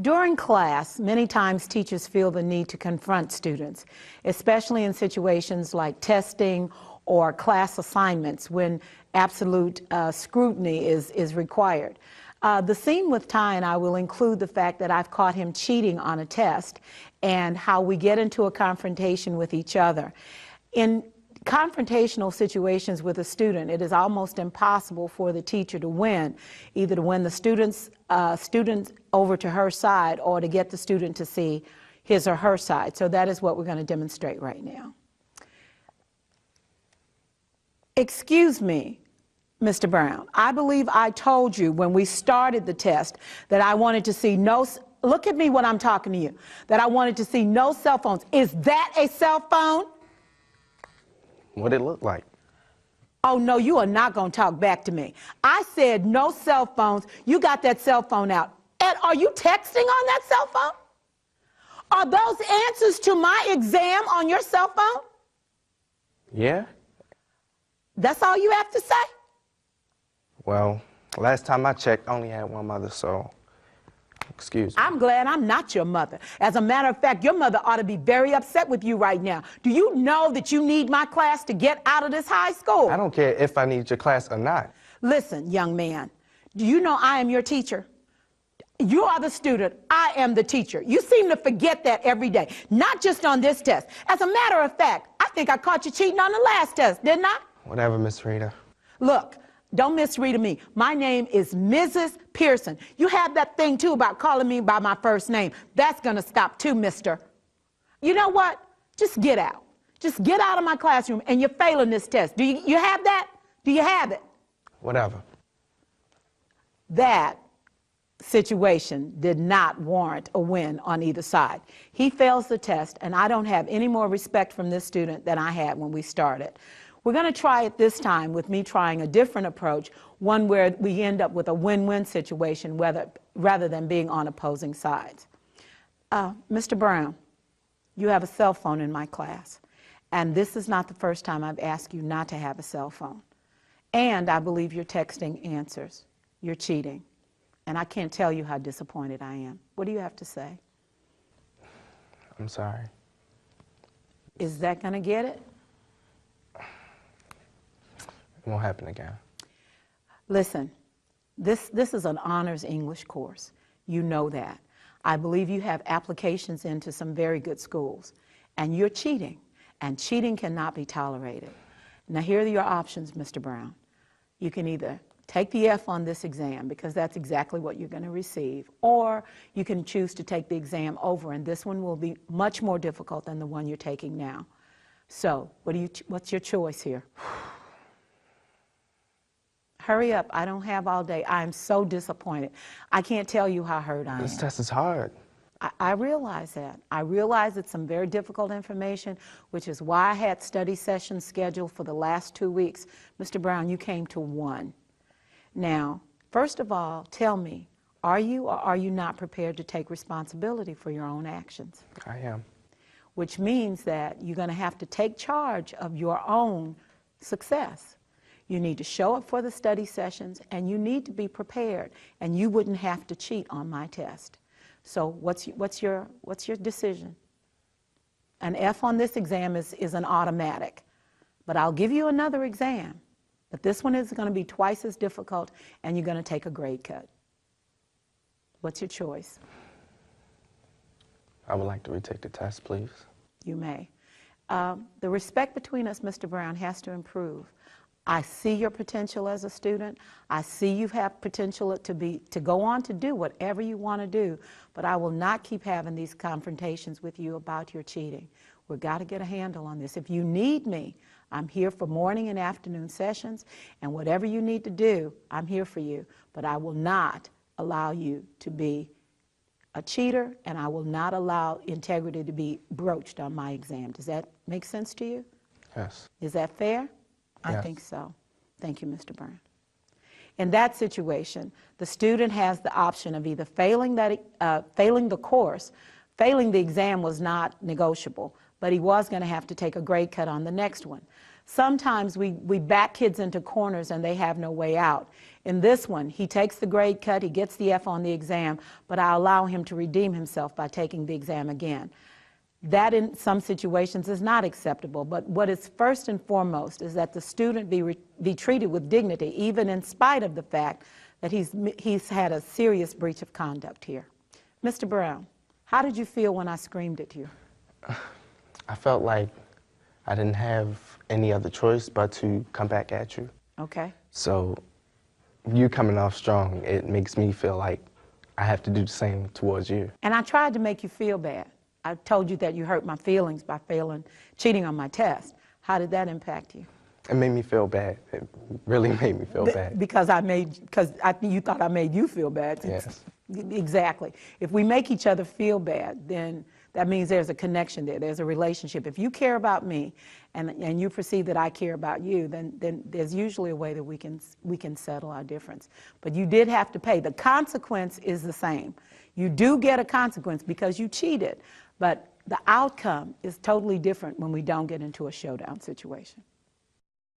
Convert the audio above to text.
During class, many times teachers feel the need to confront students, especially in situations like testing or class assignments when absolute scrutiny is required. The scene with Ty and I will include the fact that I've caught him cheating on a test and how we get into a confrontation with each other. In confrontational situations with a student, it is almost impossible for the teacher to win, either to win the student over to her side or to get the student to see his or her side. So that is what we're going to demonstrate right now. Excuse me, Mr. Brown, I believe I told you when we started the test that I wanted to see no, look at me when I'm talking to you, that I wanted to see no cell phones. Is that a cell phone? What'd it look like? Oh, no, you are not going to talk back to me. I said no cell phones. You got that cell phone out. And are you texting on that cell phone? Are those answers to my exam on your cell phone? Yeah. That's all you have to say? Well, last time I checked, I only had one mother, so excuse me. I'm glad I'm not your mother. As a matter of fact, your mother ought to be very upset with you right now. Do you know that you need my class to get out of this high school? I don't care if I need your class or not. Listen, young man, do you know I am your teacher? You are the student, I am the teacher. You seem to forget that every day, not just on this test. As a matter of fact, I think I caught you cheating on the last test, didn't I? Whatever, Miss Rita. Look, don't misread me. My name is Mrs. Pearson. You have that thing, too, about calling me by my first name. That's going to stop, too, mister. You know what? Just get out. Just get out of my classroom, and you're failing this test. Do you have that? Do you have it? Whatever. That situation did not warrant a win on either side. He fails the test, and I don't have any more respect from this student than I had when we started. We're going to try it this time with me trying a different approach, one where we end up with a win-win situation rather than being on opposing sides. Mr. Brown, you have a cell phone in my class, and this is not the first time I've asked you not to have a cell phone. And I believe you're texting answers. You're cheating. And I can't tell you how disappointed I am. What do you have to say? I'm sorry. Is that going to get it? It won't happen again. Listen, this is an honors English course. You know that. I believe you have applications into some very good schools. And you're cheating. And cheating cannot be tolerated. Now, here are your options, Mr. Brown. You can either take the F on this exam, because that's exactly what you're going to receive, or you can choose to take the exam over, and this one will be much more difficult than the one you're taking now. So, what's your choice here? Hurry up, I don't have all day. I am so disappointed. I can't tell you how hurt I am. This test is hard. I realize that. I realize it's some very difficult information, which is why I had study sessions scheduled for the last 2 weeks. Mr. Brown, you came to one. Now, first of all, tell me, are you or are you not prepared to take responsibility for your own actions? I am. Which means that you're going to have to take charge of your own success. You need to show up for the study sessions, and you need to be prepared, and you wouldn't have to cheat on my test. So what's your decision? An F on this exam is an automatic, but I'll give you another exam. But this one is going to be twice as difficult, and you're going to take a grade cut. What's your choice? I would like to retake the test, please. You may. The respect between us, Mr. Brown, has to improve. I see your potential as a student. I see you have potential to go on to do whatever you want to do, but I will not keep having these confrontations with you about your cheating. We've got to get a handle on this. If you need me, I'm here for morning and afternoon sessions, and whatever you need to do, I'm here for you. But I will not allow you to be a cheater, and I will not allow integrity to be broached on my exam. Does that make sense to you? Yes. Is that fair? Yes. I think so. Thank you, Mr. Brown. In that situation, the student has the option of either failing the course. Failing the exam was not negotiable, but he was going to have to take a grade cut on the next one. Sometimes we back kids into corners and they have no way out. In this one, he takes the grade cut, he gets the F on the exam, but I allow him to redeem himself by taking the exam again. That in some situations is not acceptable, but what is first and foremost is that the student be treated with dignity, even in spite of the fact that he's had a serious breach of conduct here. Mr. Brown, how did you feel when I screamed at you? I felt like I didn't have any other choice but to come back at you. Okay. So you coming off strong, it makes me feel like I have to do the same towards you. And I tried to make you feel bad. I told you that you hurt my feelings by cheating on my test. How did that impact you? It made me feel bad. It really made me feel bad. Because you thought I made you feel bad. Yes. Exactly. If we make each other feel bad, then that means there's a connection there. There's a relationship. If you care about me and you perceive that I care about you, then there's usually a way that we can settle our difference. But you did have to pay. The consequence is the same. You do get a consequence because you cheated, but the outcome is totally different when we don't get into a showdown situation.